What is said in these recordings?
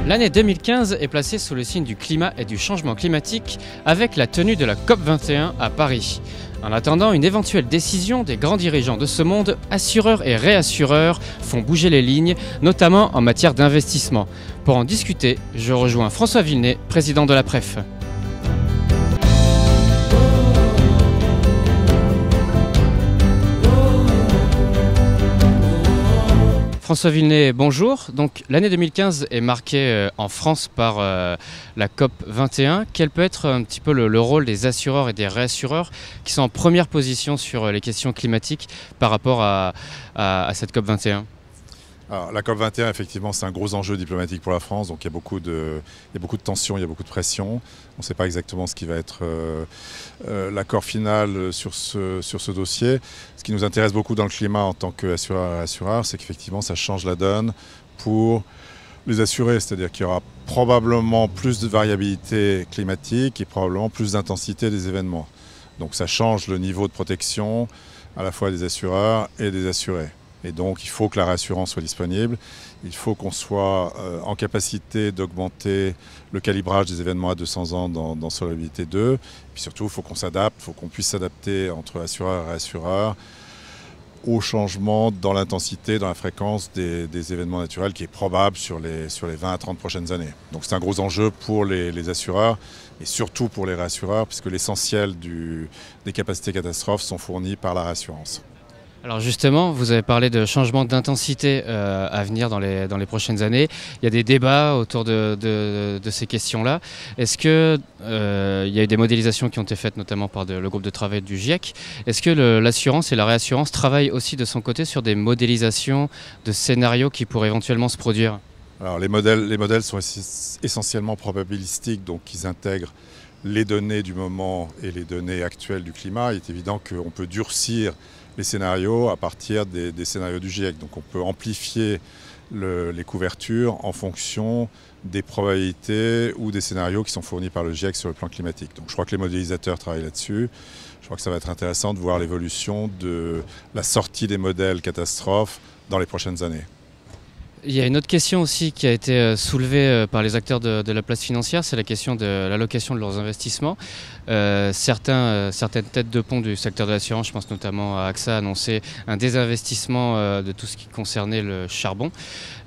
L'année 2015 est placée sous le signe du climat et du changement climatique avec la tenue de la COP21 à Paris. En attendant une éventuelle décision des grands dirigeants de ce monde, assureurs et réassureurs font bouger les lignes, notamment en matière d'investissement. Pour en discuter, je rejoins François Villenet, président de la PREF. François Villenet, bonjour. Donc l'année 2015 est marquée en France par la COP21. Quel peut être un petit peu le rôle des assureurs et des réassureurs qui sont en première position sur les questions climatiques par rapport à cette COP21 ? Alors, la COP21, effectivement, c'est un gros enjeu diplomatique pour la France, donc il y a beaucoup de tensions, il y a beaucoup de pression. On ne sait pas exactement ce qui va être l'accord final sur ce dossier. Ce qui nous intéresse beaucoup dans le climat en tant qu'assureur et assureur, c'est qu'effectivement, ça change la donne pour les assurés, c'est-à-dire qu'il y aura probablement plus de variabilité climatique et probablement plus d'intensité des événements. Donc ça change le niveau de protection à la fois des assureurs et des assurés. Et donc, il faut que la réassurance soit disponible. Il faut qu'on soit en capacité d'augmenter le calibrage des événements à 200 ans dans Solvabilité 2. Puis surtout, il faut qu'on s'adapte, il faut qu'on puisse s'adapter entre assureurs et réassureurs au changement dans l'intensité, dans la fréquence des événements naturels qui est probable sur les 20 à 30 prochaines années. Donc, c'est un gros enjeu pour les assureurs et surtout pour les réassureurs, puisque l'essentiel des capacités catastrophes sont fournies par la réassurance. Alors justement, vous avez parlé de changement d'intensité à venir dans les prochaines années. Il y a des débats autour de ces questions-là. Est-ce qu'il y a eu des modélisations qui ont été faites notamment par le groupe de travail du GIEC? Est-ce que l'assurance et la réassurance travaillent aussi de son côté sur des modélisations de scénarios qui pourraient éventuellement se produire? Alors les modèles sont essentiellement probabilistiques, donc ils intègrent les données du moment et les données actuelles du climat. Il est évident qu'on peut durcir les scénarios à partir des scénarios du GIEC. Donc on peut amplifier les couvertures en fonction des probabilités ou des scénarios qui sont fournis par le GIEC sur le plan climatique. Donc je crois que les modélisateurs travaillent là-dessus. Je crois que ça va être intéressant de voir l'évolution de la sortie des modèles catastrophes dans les prochaines années. Il y a une autre question aussi qui a été soulevée par les acteurs de la place financière, c'est la question de l'allocation de leurs investissements. Certaines têtes de pont du secteur de l'assurance, je pense notamment à AXA, annonçaient un désinvestissement de tout ce qui concernait le charbon.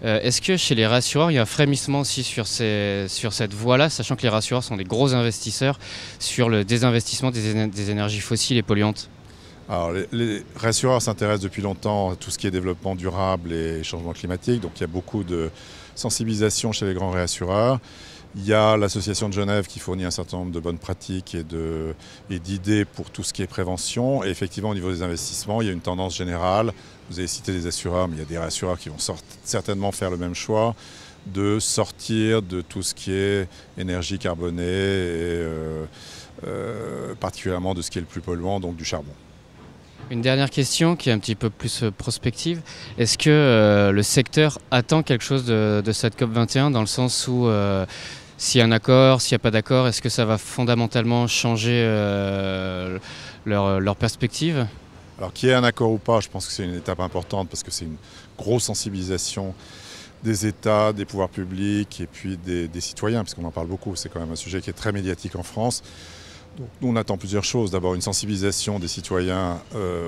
Est-ce que chez les rassureurs, il y a un frémissement aussi sur cette voie-là, sachant que les rassureurs sont des gros investisseurs sur le désinvestissement des énergies fossiles et polluantes ? Alors, les rassureurs s'intéressent depuis longtemps à tout ce qui est développement durable et changement climatique. Donc il y a beaucoup de sensibilisation chez les grands réassureurs. Il y a l'Association de Genève qui fournit un certain nombre de bonnes pratiques et d'idées pour tout ce qui est prévention. Et effectivement, au niveau des investissements, il y a une tendance générale. Vous avez cité des assureurs, mais il y a des réassureurs qui vont certainement faire le même choix de sortir de tout ce qui est énergie carbonée et particulièrement de ce qui est le plus polluant, donc du charbon. Une dernière question qui est un petit peu plus prospective. Est-ce que le secteur attend quelque chose de cette COP21 dans le sens où s'il y a un accord, s'il n'y a pas d'accord, est-ce que ça va fondamentalement changer leur perspective ? Alors qu'il y ait un accord ou pas, je pense que c'est une étape importante parce que c'est une grosse sensibilisation des États, des pouvoirs publics et puis des citoyens, puisqu'on en parle beaucoup. C'est quand même un sujet qui est très médiatique en France. Donc, nous, on attend plusieurs choses. D'abord, une sensibilisation des citoyens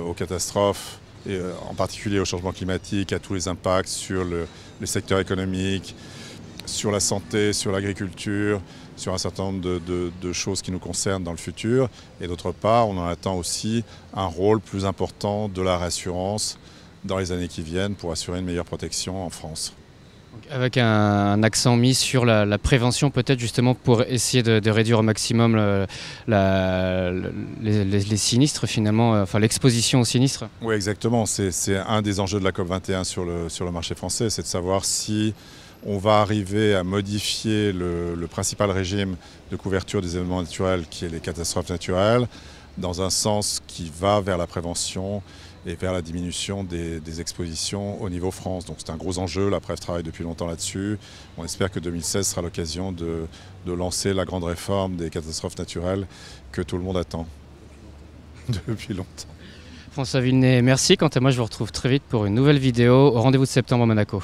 aux catastrophes, et en particulier au changement climatique, à tous les impacts sur le secteur économique, sur la santé, sur l'agriculture, sur un certain nombre de choses qui nous concernent dans le futur. Et d'autre part, on en attend aussi un rôle plus important de la réassurance dans les années qui viennent pour assurer une meilleure protection en France. Avec un accent mis sur la prévention peut-être justement pour essayer de réduire au maximum les sinistres finalement, enfin l'exposition aux sinistres. Oui exactement, c'est un des enjeux de la COP21 sur le marché français, c'est de savoir si on va arriver à modifier le principal régime de couverture des événements naturels qui est les catastrophes naturelles dans un sens qui va vers la prévention et vers la diminution des expositions au niveau France. Donc c'est un gros enjeu, la PREF travaille depuis longtemps là-dessus. On espère que 2016 sera l'occasion de lancer la grande réforme des catastrophes naturelles que tout le monde attend depuis longtemps. François Villenet, merci. Quant à moi, je vous retrouve très vite pour une nouvelle vidéo au rendez-vous de septembre à Monaco.